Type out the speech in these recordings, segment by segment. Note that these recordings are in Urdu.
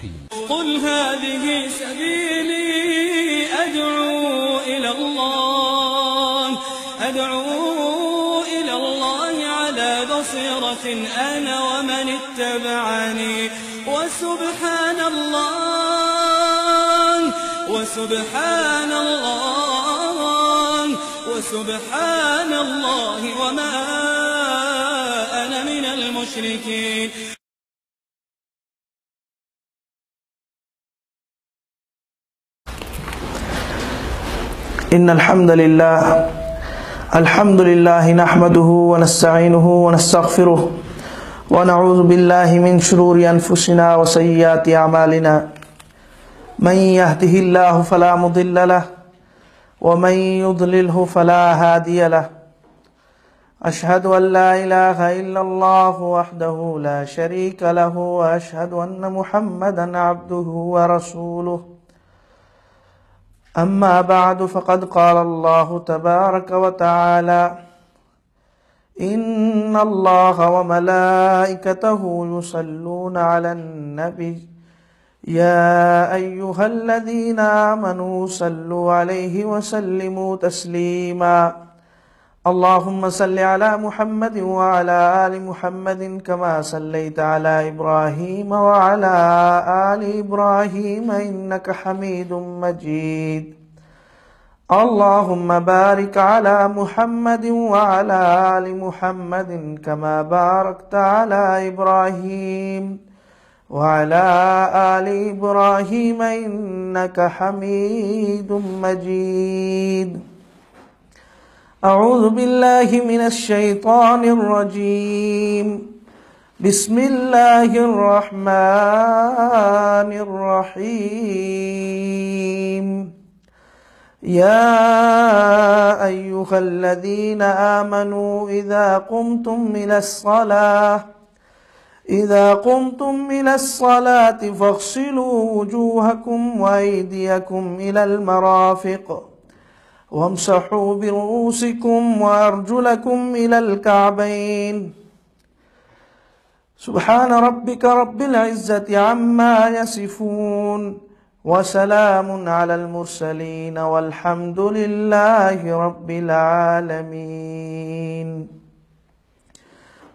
الرحيم. قل هذه سبيلي أدعو إلى الله على بصيرة أنا ومن اتبعني وسبحان الله وما أنا من المشركين. إن الحمد لله نحمده ونستعينه ونستغفره ونعوذ بالله من شرور أنفسنا وسيئات أعمالنا. من يهده الله فلا مضل له ومن يضلله فلا هادي له. أشهد أن لا إله إلا الله وحده لا شريك له وأشهد أن محمدا عبده ورسوله. أما بعد فقد قال الله تبارك وتعالى: إن الله وملائكته يصلون على النبي يا أيها الذين آمنوا صلوا عليه وسلموا تسليما. اللهم صل على محمد وعلى آل محمد كما صليت على إبراهيم وعلى آل إبراهيم إنك حميد مجيد. اللهم بارك على محمد وعلى آل محمد كما باركت على إبراهيم وعلى آل إبراهيم إنك حميد مجيد. أعوذ بالله من الشيطان الرجيم. بسم الله الرحمن الرحيم. يا أيها الذين آمنوا إذا قمتم إلى الصلاة فاغسلوا وجوهكم وأيديكم إلى المرافق وامسحوا برؤوسكم وأرجلكم إلى الكعبين. سبحان ربك رب العزة عما يصفون وسلام على المرسلين والحمد لله رب العالمين.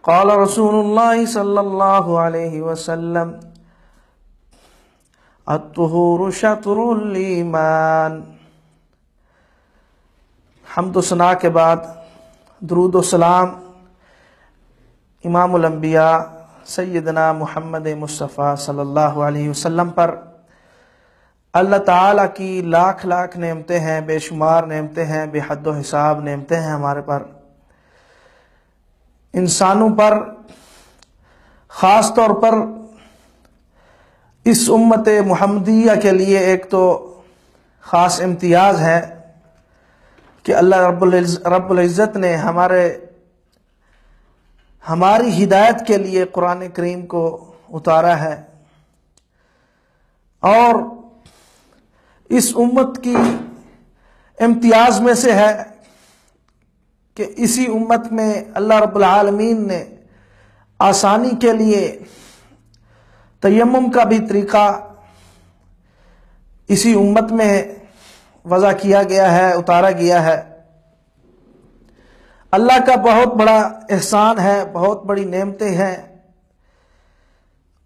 قال رسول الله صلى الله عليه وسلم: الطهور شطر الإيمان. حمد و ثنا کے بعد درود و سلام امام الانبیاء سیدنا محمد مصطفیٰ صلی اللہ علیہ وسلم پر. اللہ تعالیٰ کی لاکھ لاکھ نعمتیں ہیں، بے شمار نعمتیں ہیں، بے حد و حساب نعمتیں ہیں ہمارے پر، انسانوں پر. خاص طور پر اس امت محمدیہ کے لیے ایک تو خاص امتیاز ہے کہ اللہ رب العزت نے ہماری ہدایت کے لیے قرآن کریم کو اتارا ہے. اور اس امت کی امتیاز میں سے ہے کہ اسی امت میں اللہ رب العالمین نے آسانی کے لیے تیمم کا بھی طریقہ اسی امت میں وضع کیا گیا ہے، اتارا گیا ہے. اللہ کا بہت بڑا احسان ہے، بہت بڑی نعمتیں ہیں.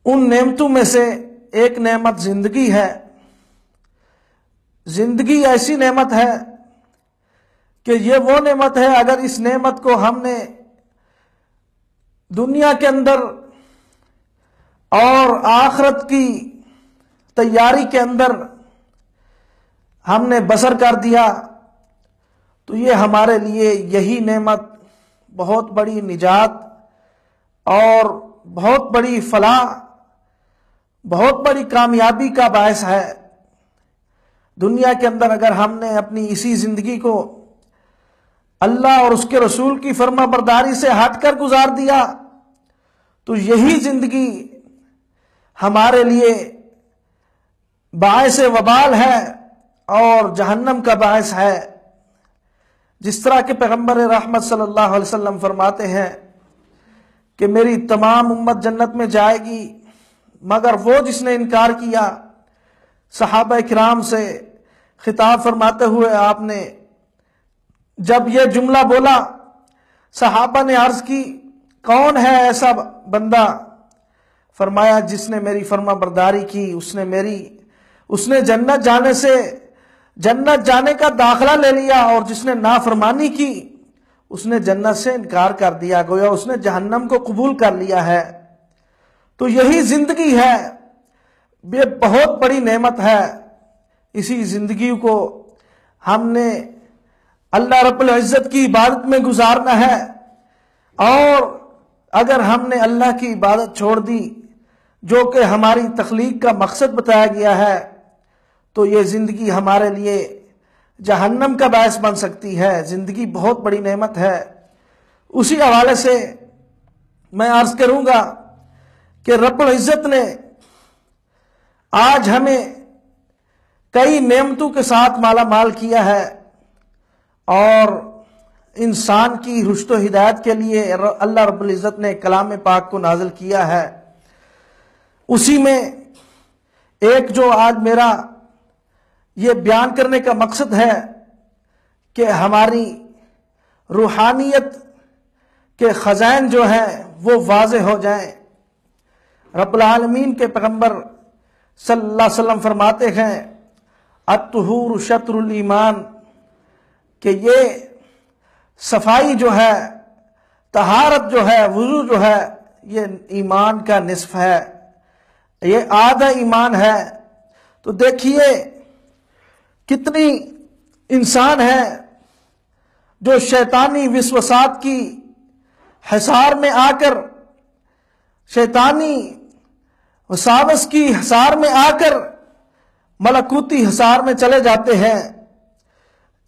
ان نعمتوں میں سے ایک نعمت زندگی ہے. زندگی ایسی نعمت ہے کہ یہ وہ نعمت ہے، اگر اس نعمت کو ہم نے دنیا کے اندر اور آخرت کی تیاری کے اندر ہم نے بسر کر دیا تو یہ ہمارے لیے یہی نعمت بہت بڑی نجات اور بہت بڑی فلاح، بہت بڑی کامیابی کا باعث ہے. دنیا کے اندر اگر ہم نے اپنی اسی زندگی کو اللہ اور اس کے رسول کی فرما برداری سے ہٹ کر گزار دیا تو یہی زندگی ہمارے لیے باعث وبال ہے اور جہنم کا باعث ہے. جس طرح کہ پیغمبر رحمت صلی اللہ علیہ وسلم فرماتے ہیں کہ میری تمام امت جنت میں جائے گی مگر وہ جس نے انکار کیا، صحابہ کرام سے خطاب فرماتے ہوئے آپ نے جب یہ جملہ بولا، صحابہ نے عرض کی کون ہے ایسا بندہ؟ فرمایا جس نے میری فرما برداری کی، اس نے جنت جانے کا داخلہ لے لیا، اور جس نے نافرمانی کی اس نے جنت سے انکار کر دیا، گویا اس نے جہنم کو قبول کر لیا ہے۔ تو یہی زندگی ہے، یہ بہت بڑی نعمت ہے۔ اسی زندگی کو ہم نے اللہ رب العزت کی عبادت میں گزارنا ہے، اور اگر ہم نے اللہ کی عبادت چھوڑ دی جو کہ ہماری تخلیق کا مقصد بتایا گیا ہے، تو یہ زندگی ہمارے لیے جہنم کا باعث بن سکتی ہے۔ زندگی بہت بڑی نعمت ہے۔ اسی حوالے سے میں عرض کروں گا کہ رب العزت نے آج ہمیں کئی نعمتوں کے ساتھ مالا مال کیا ہے، اور انسان کی رشد و ہدایت کے لیے اللہ رب العزت نے کلام پاک کو نازل کیا ہے۔ اسی میں ایک جو آج میرا یہ بیان کرنے کا مقصد ہے کہ ہماری روحانیت کے خزائن جو ہیں وہ واضح ہو جائیں۔ رب العالمین کے پیغمبر صلی اللہ علیہ وسلم فرماتے ہیں الطہور شطر الایمان، کہ یہ صفائی جو ہے، طہارت جو ہے، وضو جو ہے، یہ ایمان کا نصف ہے، یہ آدھا ایمان ہے۔ تو دیکھیے کتنی انسان ہیں جو شیطانی وسوسات کی حصار میں آ کر، شیطانی وساوس کی حصار میں آ کر ملکوتی حصار میں چلے جاتے ہیں۔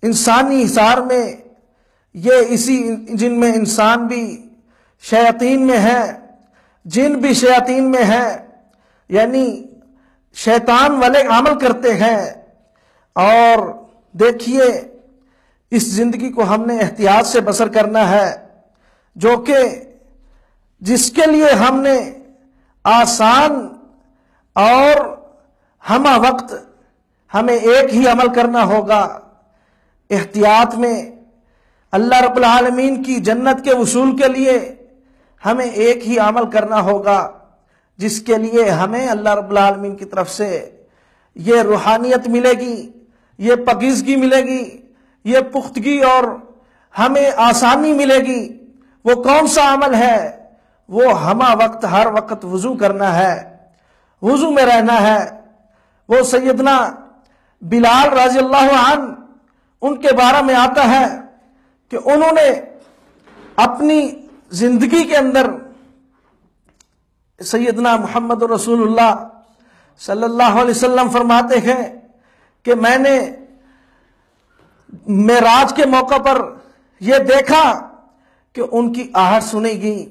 انسانی حصار میں یہ اسی جن میں انسان بھی شیاطین میں ہے، جن بھی شیاطین میں ہے، یعنی شیطان والے عمل کرتے ہیں۔ اور دیکھیے اس زندگی کو ہم نے احتیاط سے بسر کرنا ہے، جو کہ جس کے لیے ہم نے آسان اور ہمہ وقت ہمیں ایک ہی عمل کرنا ہوگا۔ احتیاط میں اللہ رب العالمین کی جنت کے وصول کے لیے ہمیں ایک ہی عمل کرنا ہوگا، جس کے لیے ہمیں اللہ رب العالمین کی طرف سے یہ روحانیت ملے گی، یہ پاکیزگی ملے گی، یہ پختگی اور ہمیں آسانی ملے گی۔ وہ کون سا عمل ہے؟ وہ ہمہ وقت ہر وقت وضو کرنا ہے، وضو میں رہنا ہے۔ وہ سیدنا بلال رضی اللہ عنہ، ان کے بارے میں آتا ہے کہ انہوں نے اپنی زندگی کے اندر سیدنا محمد رسول اللہ صلی اللہ علیہ وسلم فرماتے ہیں کہ میں نے معراج کے موقع پر یہ دیکھا کہ ان کی آہٹ سنی گئی،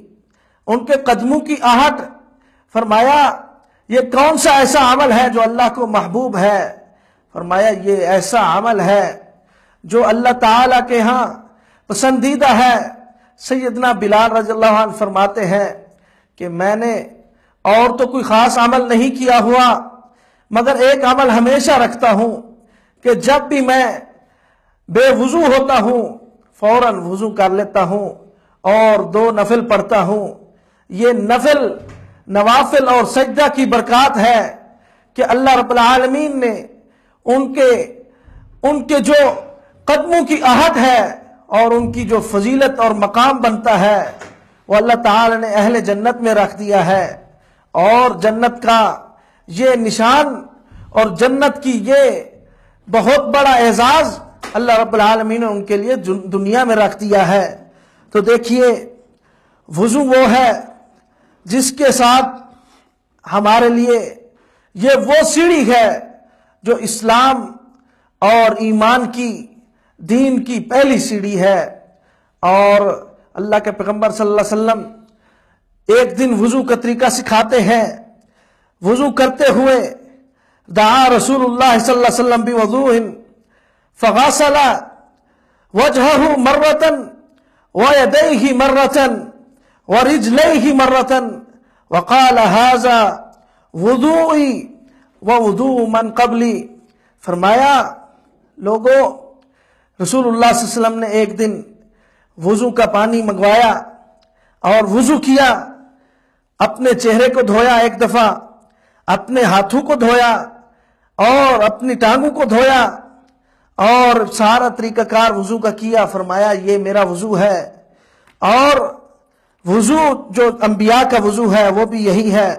ان کے قدموں کی آہٹ۔ فرمایا یہ کون سا ایسا عمل ہے جو اللہ کو محبوب ہے؟ فرمایا یہ ایسا عمل ہے جو اللہ تعالیٰ کے ہاں پسندیدہ ہے۔ سیدنا بلال رضی اللہ عنہ فرماتے ہیں کہ میں نے اور تو کوئی خاص عمل نہیں کیا ہوا، مگر ایک عمل ہمیشہ رکھتا ہوں کہ جب بھی میں بے وضو ہوتا ہوں فوراً وضو کر لیتا ہوں اور 2 نفل پڑھتا ہوں۔ یہ نوافل اور سجدہ کی برکات ہے کہ اللہ رب العالمین نے ان کے جو قدموں کی آہٹ ہے اور ان کی جو فضیلت اور مقام بنتا ہے وہ اللہ تعالی نے اہل جنت میں رکھ دیا ہے۔ اور جنت کا یہ نشان اور جنت کی یہ بہت بڑا اعزاز اللہ رب العالمین نے ان کے لیے دنیا میں رکھ دیا ہے۔ تو دیکھیے وضو وہ ہے جس کے ساتھ ہمارے لیے یہ وہ سیڑھی ہے جو اسلام اور ایمان کی دین کی پہلی سیڑھی ہے۔ اور اللہ کے پیغمبر صلی اللہ علیہ وسلم ایک دن وضو کا طریقہ سکھاتے ہیں۔ وضو کرتے ہوئے دعا رسول اللہ صلی اللہ علیہ وسلم بوضوء فغسل وجهه مرة ويديه مرة ورجليه مرة وقال هذا وضوئی و وضو من قبلی، فرمایا لوگوں، رسول اللہ صلی اللہ علیہ وسلم نے ایک دن وضو کا پانی منگوایا اور وضو کیا، اپنے چہرے کو دھویا ایک دفعہ، اپنے ہاتھوں کو دھویا اور اپنی ٹانگوں کو دھویا اور سارا طریقہ کار وضو کا کیا۔ فرمایا یہ میرا وضو ہے، اور وضو جو انبیاء کا وضو ہے وہ بھی یہی ہے۔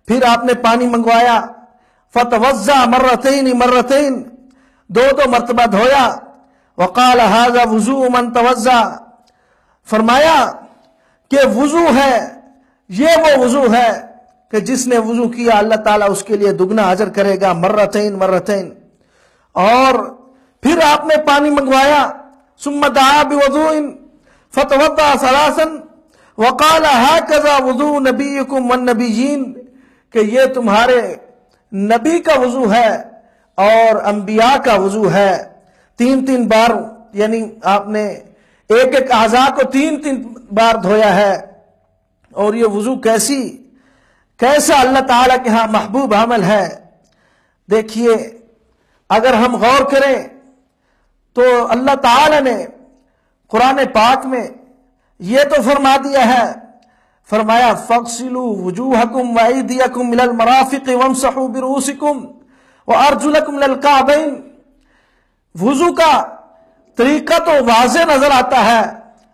پھر آپ نے پانی منگوایا، فتوضا مرتين مرتين، دو مرتبہ دھویا، وقال هذا وضوء من توضا، فرمایا کہ وضو ہے، یہ وہ وضو ہے کہ جس نے وضو کیا اللہ تعالیٰ اس کے لیے دگنا اجر کرے گا، مرتين مرتين۔ اور پھر آپ نے پانی منگوایا، ثم دعا بوضوء فتوضا ثلاثا وقال هكذا وضوء نبيكم والنبيين، کہ یہ تمہارے نبی کا وضو ہے اور انبیاء کا وضو ہے۔ تین بار، یعنی آپ نے ایک ایک اعضاء کو تین بار دھویا ہے۔ اور یہ وضو کیسا اللہ تعالیٰ کے ہاں محبوب عمل ہے۔ دیکھیے، اگر ہم غور کریں تو اللہ تعالیٰ نے قرآن پاک میں یہ تو فرما دیا ہے، فرمایا فَاغْسِلُوا وُجُوهَكُمْ وَأَيْدِيَكُمْ إِلَى الْمَرَافِقِ وَامْسَحُوا بِرُؤُوسِكُمْ وَأَرْجُلَكُمْ إِلَى الْكَعْبَيْنِ۔ وضو کا طریقہ تو واضح نظر آتا ہے،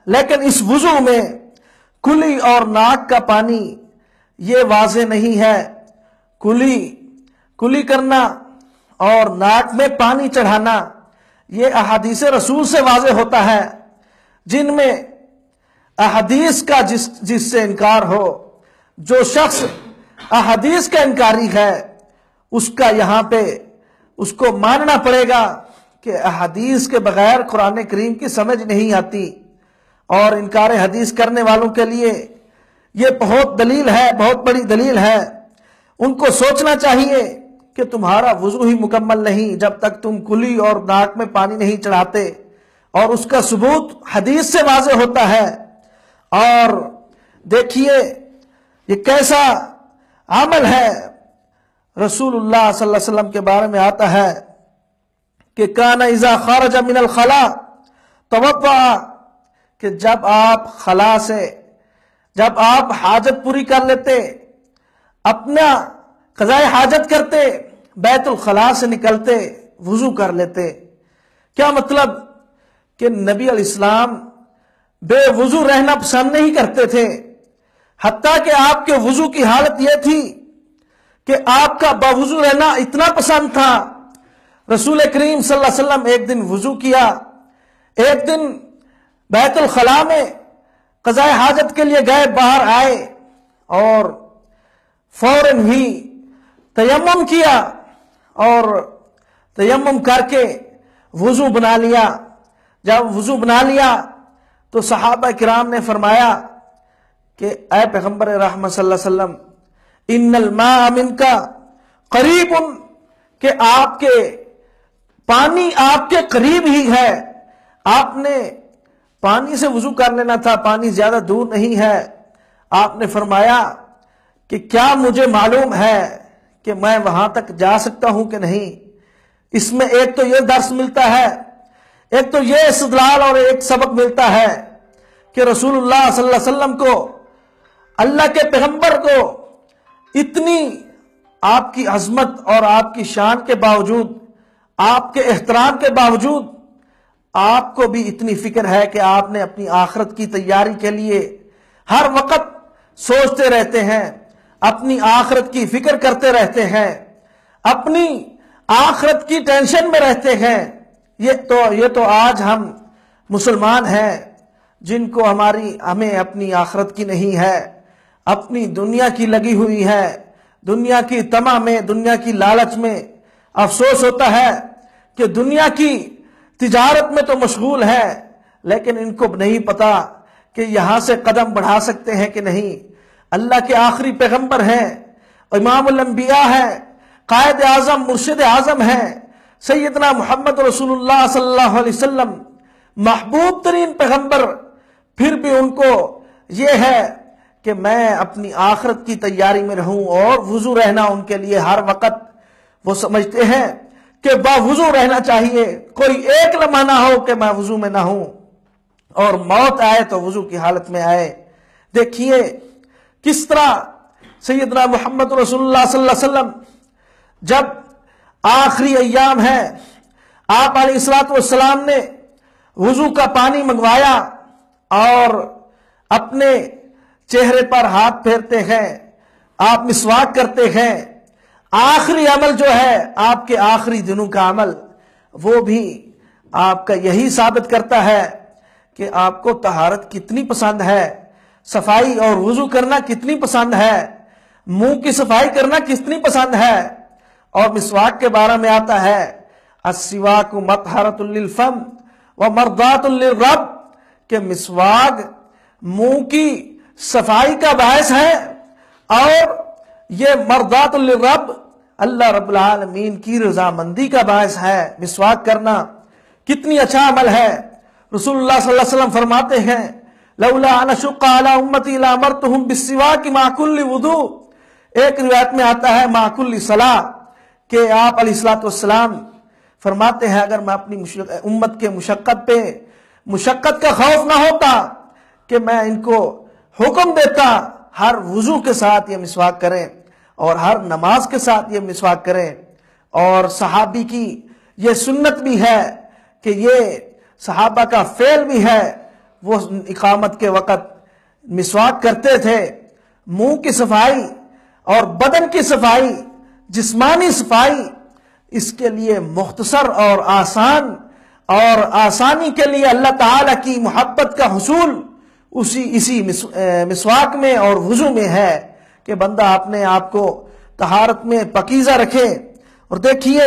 لیکن اس وضو میں کلی اور ناک کا پانی یہ واضح نہیں ہے۔ کلی کرنا اور ناک میں پانی چڑھانا یہ احادیث رسول سے واضح ہوتا ہے، جن میں احادیث کا جس سے انکار ہو، جو شخص احادیث کا انکاری ہے، اس کا یہاں پہ اس کو ماننا پڑے گا کہ احادیث کے بغیر قرآن کریم کی سمجھ نہیں آتی۔ اور انکار حدیث کرنے والوں کے لیے یہ بہت دلیل ہے، بہت بڑی دلیل ہے۔ ان کو سوچنا چاہیے کہ تمہارا وضو ہی مکمل نہیں جب تک تم کلی اور ناک میں پانی نہیں چڑھاتے، اور اس کا ثبوت حدیث سے واضح ہوتا ہے۔ اور دیکھیے یہ کیسا عمل ہے۔ رسول اللہ صلی اللہ علیہ وسلم کے بارے میں آتا ہے کہ کان اذا خرج من الخلاء توضا، کہ جب آپ خلا سے، جب آپ حاجت پوری کر لیتے، اپنا قضاء حاجت کرتے، بیت الخلاء سے نکلتے، وضو کر لیتے۔ کیا مطلب؟ کہ نبی علیہ السلام بے وضو رہنا پسند نہیں کرتے تھے، حتیٰ کہ آپ کے وضو کی حالت یہ تھی کہ آپ کا باوضو رہنا اتنا پسند تھا۔ رسول کریم صلی اللہ علیہ وسلم ایک دن وضو کیا، ایک دن بیت الخلاء میں قضاء حاجت کے لیے گئے، باہر آئے اور فوراً ہی تیمم کیا، اور تیمم کر کے وضو بنا لیا۔ جب وضو بنا لیا تو صحابہ کرام نے فرمایا کہ اے پیغمبر رحمت صلی اللہ علیہ وسلم، ان الماء منک قریب، کہ آپ کے پانی آپ کے قریب ہی ہے، آپ نے پانی سے وضو کر لینا تھا، پانی زیادہ دور نہیں ہے۔ آپ نے فرمایا کہ کیا مجھے معلوم ہے کہ میں وہاں تک جا سکتا ہوں کہ نہیں؟ اس میں ایک تو یہ درس ملتا ہے، ایک تو یہ استدلال اور ایک سبق ملتا ہے کہ رسول اللہ صلی اللہ علیہ وسلم کو، اللہ کے پیغمبر کو، اتنی آپ کی عظمت اور آپ کی شان کے باوجود، آپ کے احترام کے باوجود، آپ کو بھی اتنی فکر ہے کہ آپ نے اپنی آخرت کی تیاری کے لیے ہر وقت سوچتے رہتے ہیں، اپنی آخرت کی فکر کرتے رہتے ہیں، اپنی آخرت کی ٹینشن میں رہتے ہیں۔ یہ تو آج ہم مسلمان ہیں جن کو ہمیں اپنی آخرت کی نہیں ہے، اپنی دنیا کی لگی ہوئی ہے، دنیا کی طمع میں، دنیا کی لالچ میں۔ افسوس ہوتا ہے کہ دنیا کی تجارت میں تو مشغول ہے، لیکن ان کو نہیں پتا کہ یہاں سے قدم بڑھا سکتے ہیں کہ نہیں۔ اللہ کے آخری پیغمبر ہیں، امام الانبیاء ہیں، قائد اعظم، مرشد اعظم ہیں، سیدنا محمد رسول اللہ صلی اللہ علیہ وسلم، محبوب ترین پیغمبر۔ پھر بھی ان کو یہ ہے کہ میں اپنی آخرت کی تیاری میں رہوں، اور وضو رہنا ان کے لیے ہر وقت وہ سمجھتے ہیں کہ باوضو رہنا چاہیے، کوئی ایک لمحہ نہ ہو کہ میں وضو میں نہ ہوں، اور موت آئے تو وضو کی حالت میں آئے۔ دیکھیے کس طرح سیدنا محمد رسول اللہ صلی اللہ علیہ وسلم جب آخری ایام ہے، آپ علیہ السلام نے وضو کا پانی منگوایا اور اپنے چہرے پر ہاتھ پھیرتے ہیں، آپ مسواک کرتے ہیں۔ آخری عمل جو ہے آپ کے آخری دنوں کا عمل، وہ بھی آپ کا یہی ثابت کرتا ہے کہ آپ کو طہارت کتنی پسند ہے، صفائی اور وضو کرنا کتنی پسند ہے، منہ کی صفائی کرنا کتنی پسند ہے۔ اور مسواک کے بارے میں آتا ہے السواک مطہرۃ للفم ومرضات للرب، کہ مسواک منہ کی صفائی کا باعث ہے اور یہ مرضات للرب، اللہ رب العالمین کی رضامندی کا باعث ہے۔ مسواک کرنا کتنی اچھا عمل ہے۔ رسول اللہ صلی اللہ علیہ وسلم فرماتے ہیں لولا ان اشق علی امتی لامرتهم بالسواک مع کل وضو، ایک روایت میں آتا ہے مع کل صلاۃ، کہ آپ علیہ السلام فرماتے ہیں اگر میں اپنی امت کے مشقت کا خوف نہ ہوتا کہ میں ان کو حکم دیتا ہر وضو کے ساتھ یہ مسواک کریں اور ہر نماز کے ساتھ یہ مسواک کریں۔ اور صحابی کی یہ سنت بھی ہے کہ یہ صحابہ کا فعل بھی ہے، وہ اقامت کے وقت مسواک کرتے تھے۔ منہ کی صفائی اور بدن کی صفائی، جسمانی صفائی، اس کے لیے مختصر اور آسان، اور آسانی کے لیے اللہ تعالی کی محبت کا حصول اسی مسواک میں اور وضو میں ہے کہ بندہ اپنے آپ کو طہارت میں پاکیزہ رکھے۔ اور دیکھیے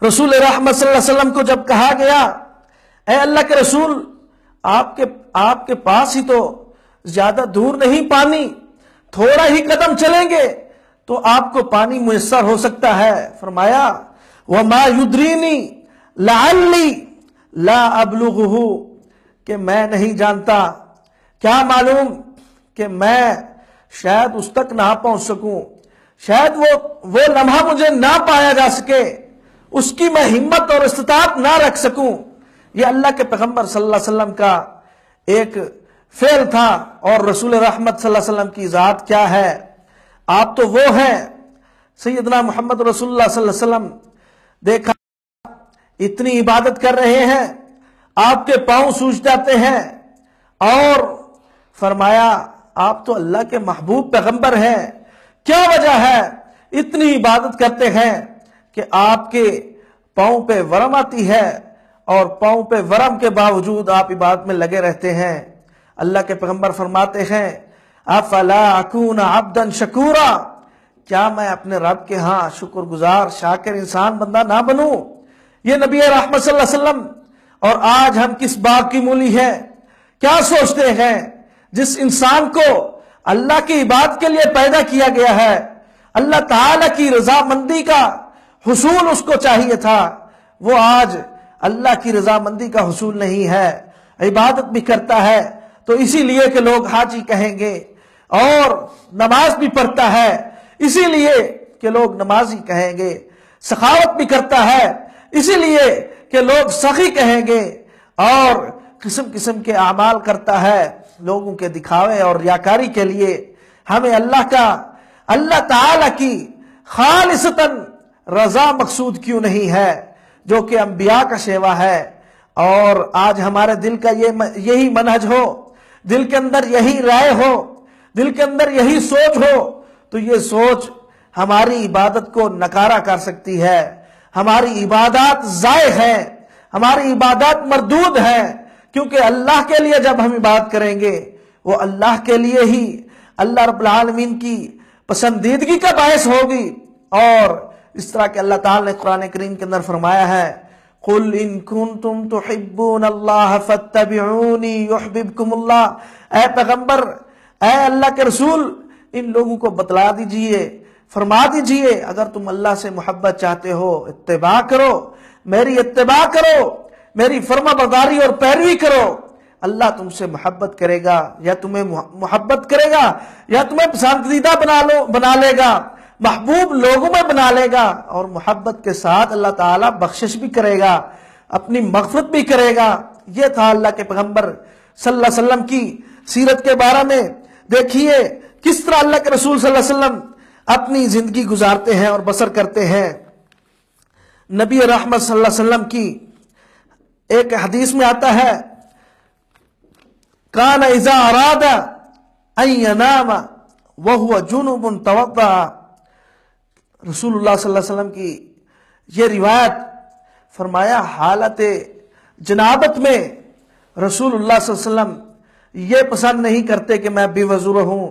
رسول رحمت صلی اللہ علیہ وسلم کو جب کہا گیا اے اللہ کے رسول آپ کے پاس ہی تو زیادہ دور نہیں پانی، تھوڑا ہی قدم چلیں گے تو آپ کو پانی میسر ہو سکتا ہے۔ فرمایا وَمَا يُدْرِينِي لَعَلِّي لَا أَبْلُغُهُ، کہ میں نہیں جانتا، کیا معلوم کہ میں شاید اس تک نہ پہنچ سکوں، شاید وہ لمحہ مجھے نہ پایا جا سکے، اس کی میں ہمت اور استطاعت نہ رکھ سکوں۔ یہ اللہ کے پیغمبر صلی اللہ علیہ وسلم کا ایک فعل تھا۔ اور رسول رحمت صلی اللہ علیہ وسلم کی ذات کیا ہے، آپ تو وہ ہیں سیدنا محمد رسول اللہ صلی اللہ علیہ وسلم۔ دیکھا اتنی عبادت کر رہے ہیں، آپ کے پاؤں سوج جاتے ہیں، اور فرمایا آپ تو اللہ کے محبوب پیغمبر ہیں، کیا وجہ ہے اتنی عبادت کرتے ہیں کہ آپ کے پاؤں پہ ورم آتی ہے، اور پاؤں پہ ورم کے باوجود آپ عبادت میں لگے رہتے ہیں۔ اللہ کے پیغمبر فرماتے ہیں افلا اکون عبدا شکورا، کیا میں اپنے رب کے ہاں شکر گزار شاکر انسان بندہ نہ بنوں؟ یہ نبی رحمت صلی اللہ علیہ وسلم۔ اور آج ہم کس باغ کی مولی ہے، کیا سوچتے ہیں؟ جس انسان کو اللہ کی عبادت کے لیے پیدا کیا گیا ہے، اللہ تعالی کی رضامندی کا حصول اس کو چاہیے تھا، وہ آج اللہ کی رضامندی کا حصول نہیں ہے، عبادت بھی کرتا ہے تو اسی لیے کہ لوگ حاجی کہیں گے، اور نماز بھی پڑھتا ہے اسی لیے کہ لوگ نمازی کہیں گے، سخاوت بھی کرتا ہے اسی لیے کہ لوگ سخی کہیں گے، اور قسم قسم کے اعمال کرتا ہے لوگوں کے دکھاوے اور ریاکاری کے لیے۔ ہمیں اللہ تعالی کی خالصتاً رضا مقصود کیوں نہیں ہے، جو کہ انبیاء کا شیوا ہے؟ اور آج ہمارے دل کا یہی منہج ہو، دل کے اندر یہی رائے ہو، دل کے اندر یہی سوچ ہو، تو یہ سوچ ہماری عبادت کو نکارا کر سکتی ہے، ہماری عبادات ضائع ہیں، ہماری عبادات مردود ہیں، کیونکہ اللہ کے لیے جب ہم عبادت کریں گے وہ اللہ کے لیے ہی اللہ رب العالمین کی پسندیدگی کا باعث ہوگی۔ اور اس طرح کہ اللہ تعالی نے قرآن کریم کے اندر فرمایا ہے قُلْ إِن كُنْتُمْ تُحِبُّونَ اللَّهَ فَاتَّبِعُونِي يُحْبِبْكُمُ اللَّهُ، اے پیغمبر، اے اللہ کے رسول، ان لوگوں کو بتلا دیجئے، فرما دیجئے اگر تم اللہ سے محبت چاہتے ہو اتباع کرو، میری اتباع کرو، میری فرما برداری اور پیروی کرو، اللہ تم سے محبت کرے گا یا تمہیں محبت کرے گا یا تمہیں پسندیدہ بنا لے گا، محبوب لوگوں میں بنا لے گا، اور محبت کے ساتھ اللہ تعالیٰ بخشش بھی کرے گا، اپنی مغفرت بھی کرے گا۔ یہ تھا اللہ کے پیغمبر صلی اللہ علیہ وسلم کی سیرت کے بارے میں۔ دیکھیے کس طرح اللہ کے رسول صلی اللہ علیہ وسلم اپنی زندگی گزارتے ہیں اور بسر کرتے ہیں۔ نبی رحمت صلی اللہ علیہ وسلم کی ایک حدیث میں آتا ہے، کان اذا اراد ان ینام وهو جنب توضأ۔ رسول اللہ صلی اللہ علیہ وسلم کی یہ روایت، فرمایا حالت جنابت میں رسول اللہ صلی اللہ علیہ وسلم یہ پسند نہیں کرتے کہ میں بے وضو رہوں،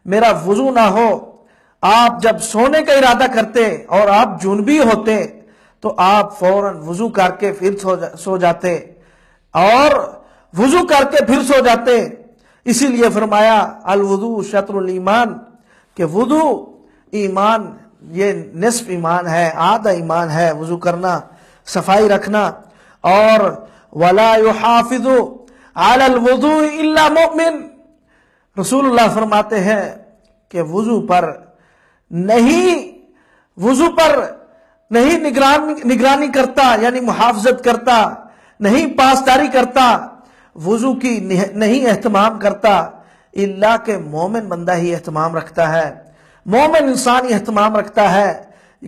میرا وضو نہ ہو۔ آپ جب سونے کا ارادہ کرتے اور آپ جنبی ہوتے تو آپ فوراً وضو کر کے پھر سو جاتے، اور وضو کر کے پھر سو جاتے۔ اسی لیے فرمایا الوضو شطر الایمان، کہ وضو ایمان، یہ نصف ایمان ہے، آدھا ایمان ہے وضو کرنا، صفائی رکھنا۔ اور ولا يحافظ على الوضوء الا مؤمن، رسول اللہ فرماتے ہیں کہ وضو پر نہیں نگرانی کرتا، یعنی محافظت کرتا، نہیں پاسداری کرتا، وضو کی نہیں اہتمام کرتا، الا کہ مومن بندہ ہی اہتمام رکھتا ہے، مومن انسان ہی اہتمام رکھتا ہے۔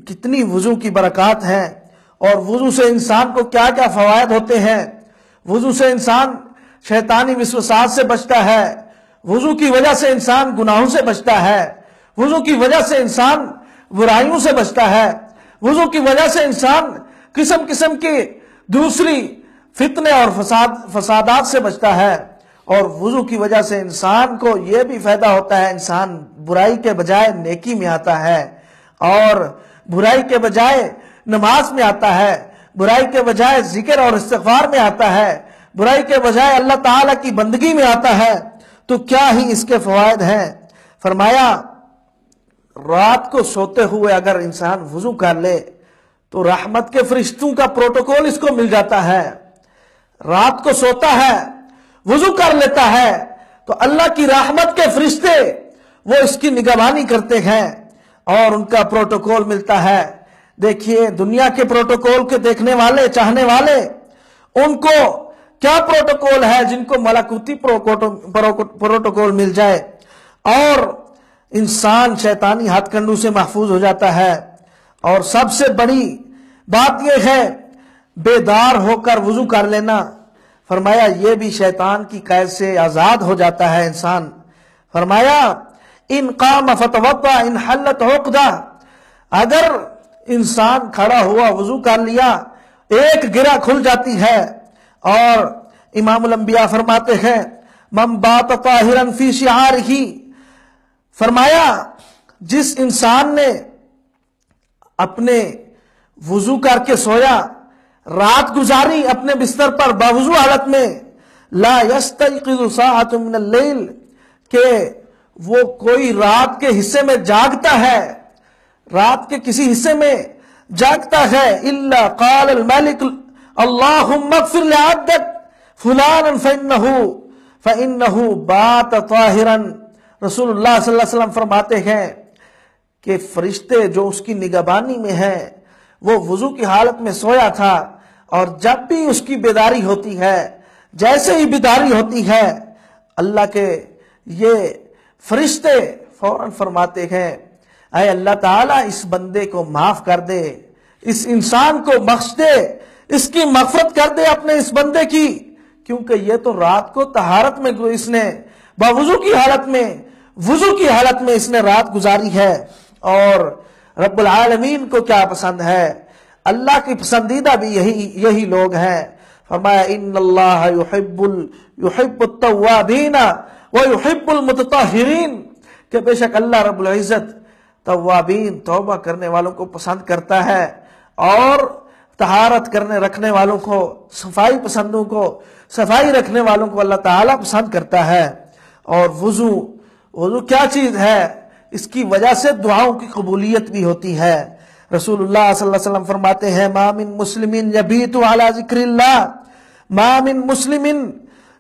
کتنی وضو کی برکات ہیں، اور وضو سے انسان کو کیا کیا فوائد ہوتے ہیں۔ وضو سے انسان شیطانی وسوسات سے بچتا ہے، وضو کی وجہ سے انسان گناہوں سے بچتا ہے، وضو کی وجہ سے انسان برائیوں سے بچتا ہے، وضو کی وجہ سے انسان قسم قسم کی دوسری فتنے اور فسادات سے بچتا ہے، اور وضو کی وجہ سے انسان کو یہ بھی فائدہ ہوتا ہے، انسان برائی کے بجائے نیکی میں آتا ہے، اور برائی کے بجائے نماز میں آتا ہے، برائی کے بجائے ذکر اور استغفار میں آتا ہے، برائی کے بجائے اللہ تعالیٰ کی بندگی میں آتا ہے۔ تو کیا ہی اس کے فوائد ہیں۔ فرمایا رات کو سوتے ہوئے اگر انسان وضو کر لے تو رحمت کے فرشتوں کا پروٹوکول اس کو مل جاتا ہے۔ رات کو سوتا ہے، وضو کر لیتا ہے، تو اللہ کی رحمت کے فرشتے وہ اس کی نگہبانی کرتے ہیں اور ان کا پروٹوکول ملتا ہے۔ دیکھیے دنیا کے پروٹوکول کے دیکھنے والے، چاہنے والے، ان کو کیا پروٹوکول ہے جن کو ملکوتی پروٹوکول مل جائے، اور انسان شیطانی ہتھ کنڈوں سے محفوظ ہو جاتا ہے۔ اور سب سے بڑی بات یہ ہے بیدار ہو کر وضو کر لینا۔ فرمایا یہ بھی شیطان کی قید سے آزاد ہو جاتا ہے انسان۔ فرمایا ان قام فتوضا ان حلت عقدہ، اگر انسان کھڑا ہوا وضو کر لیا ایک گرہ کھل جاتی ہے۔ اور امام الانبیاء فرماتے ہیں من بات طاہرا فی شعارہ، فرمایا جس انسان نے اپنے وضو کر کے سویا، رات گزاری اپنے بستر پر باوضو حالت میں، لا یستیقظ ساعۃ من اللیل، کہ وہ کوئی رات کے حصے میں جاگتا ہے، رات کے کسی حصے میں جاگتا ہے، الا قال الملک اللہم اغفر لعبدک فلانا فإنہ بات طاہرا۔ رسول اللہ صلی اللہ علیہ وسلم فرماتے ہیں کہ فرشتے جو اس کی نگہبانی میں ہیں، وہ وضو کی حالت میں سویا تھا، اور جب بھی اس کی بیداری ہوتی ہے، جیسے ہی بیداری ہوتی ہے، اللہ کے یہ فرشتے فوراً فرماتے ہیں اے اللہ تعالیٰ اس بندے کو معاف کر دے، اس انسان کو بخش دے، اس کی مغفرت کر دے اپنے اس بندے کی، کیونکہ یہ تو رات کو طہارت میں اس نے باوضو کی حالت میں، وضو کی حالت میں اس نے رات گزاری ہے۔ اور رب العالمین کو کیا پسند ہے؟ اللہ کی پسندیدہ بھی یہی لوگ ہیں۔ فرمایا ان اللہ یحب التوابین ویحب المتطہرین، کہ بے شک اللہ رب العزت توابین، توبہ کرنے والوں کو پسند کرتا ہے، اور طہارت رکھنے والوں کو، صفائی پسندوں کو، صفائی رکھنے والوں کو اللہ تعالیٰ پسند کرتا ہے۔ اور وضو کیا چیز ہے؟ اس کی وجہ سے دعاؤں کی قبولیت بھی ہوتی ہے۔ رسول اللہ صلی اللہ علیہ وسلم فرماتے ہیں ما من مسلم یبیت علی ذکر اللہ، ما من مسلم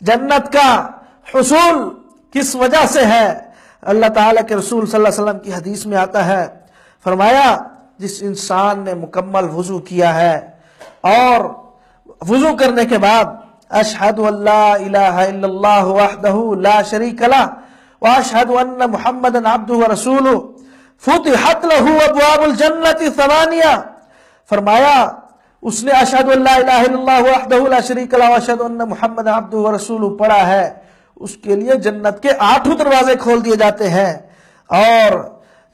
جنت کا حصول کس وجہ سے ہے؟ اللہ تعالیٰ کے رسول صلی اللہ علیہ وسلم کی حدیث میں آتا ہے، فرمایا جس انسان نے مکمل وضو کیا ہے اور وضو کرنے کے بعد اشہد ان لا الہ الا اللہ وحدہ لا شریک لہ واشہد ان محمدا عبدہ ورسولہ فتحت لہ ابواب الجنت ثمانیہ، فرمایا اس نے اشہد ان لا الہ الا اللہ وحدہ لا شریک لہ واشہد ان محمدا عبدہ ورسولہ پڑھا ہے، اس کے لیے جنت کے 8 دروازے کھول دیے جاتے ہیں۔ اور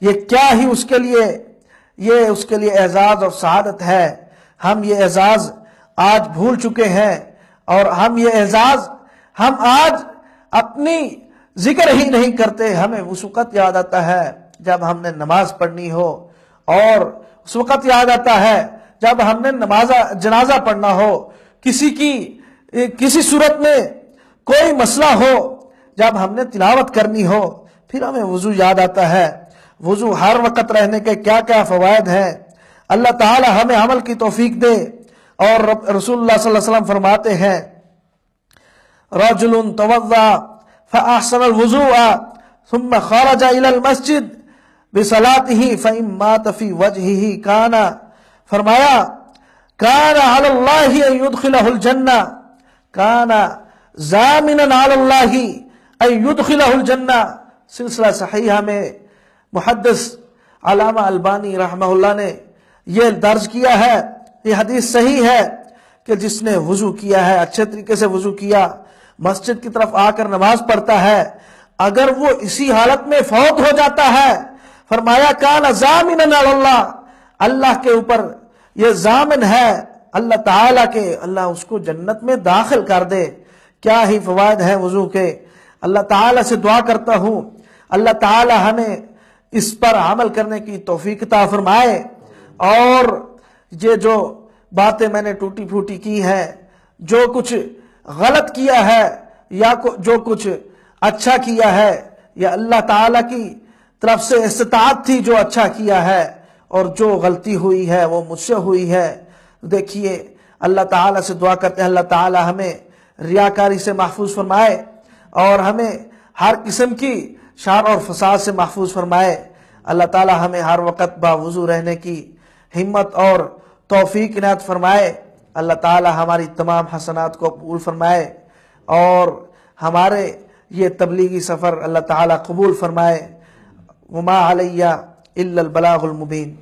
یہ کیا ہی اس کے لیے اعزاز اور سعادت ہے۔ ہم یہ اعزاز آج بھول چکے ہیں، اور ہم یہ اعزاز ہم آج اپنی ذکر ہی نہیں کرتے۔ ہمیں اس وقت یاد آتا ہے جب ہم نے نماز پڑھنی ہو، اور اس وقت یاد آتا ہے جب ہم نے جنازہ پڑھنا ہو، کسی صورت میں کوئی مسئلہ ہو، جب ہم نے تلاوت کرنی ہو، پھر ہمیں وضو یاد آتا ہے۔ وضو ہر وقت رہنے کے کیا کیا فوائد ہیں۔ اللہ تعالی ہمیں عمل کی توفیق دے۔ اور رسول اللہ صلی اللہ علیہ وسلم فرماتے ہیں، رجل توضأ فأحسن الوضوء ثم خرج إلى المسجد بصلاته فإن مات في وجهه فرمایا كان على الله أن يدخله الجنة، كان ضامنا على الله أن يدخله الجنة۔ سلسلہ صحیحہ میں محدث علامہ البانی رحمہ اللہ نے یہ درج کیا ہے، یہ حدیث صحیح ہے کہ جس نے وضو کیا ہے، اچھے طریقے سے وضو کیا، مسجد کی طرف آ کر نماز پڑھتا ہے، اگر وہ اسی حالت میں فوت ہو جاتا ہے، فرمایا کان ضامنا علی اللہ، اللہ کے اوپر یہ ضامن ہے اللہ تعالیٰ کے، اللہ اس کو جنت میں داخل کر دے۔ کیا ہی فوائد ہیں وضو کے۔ اللہ تعالیٰ سے دعا کرتا ہوں اللہ تعالیٰ ہمیں اس پر عمل کرنے کی توفیق عطا فرمائے، اور یہ جو باتیں میں نے ٹوٹی پھوٹی کی ہیں، جو کچھ غلط کیا ہے یا جو کچھ اچھا کیا ہے، یا اللہ تعالیٰ کی طرف سے استطاعت تھی جو اچھا کیا ہے، اور جو غلطی ہوئی ہے وہ مجھ سے ہوئی ہے۔ دیکھیے اللہ تعالیٰ سے دعا کرتے ہیں اللہ تعالیٰ ہمیں ریاکاری سے محفوظ فرمائے، اور ہمیں ہر قسم کی شر اور فساد سے محفوظ فرمائے۔ اللہ تعالیٰ ہمیں ہر وقت باوضو رہنے کی ہمت اور توفیق عنایت فرمائے۔ اللہ تعالیٰ ہماری تمام حسنات کو قبول فرمائے، اور ہمارے یہ تبلیغی سفر اللہ تعالیٰ قبول فرمائے۔ وما علیہ الا البلاغ المبین۔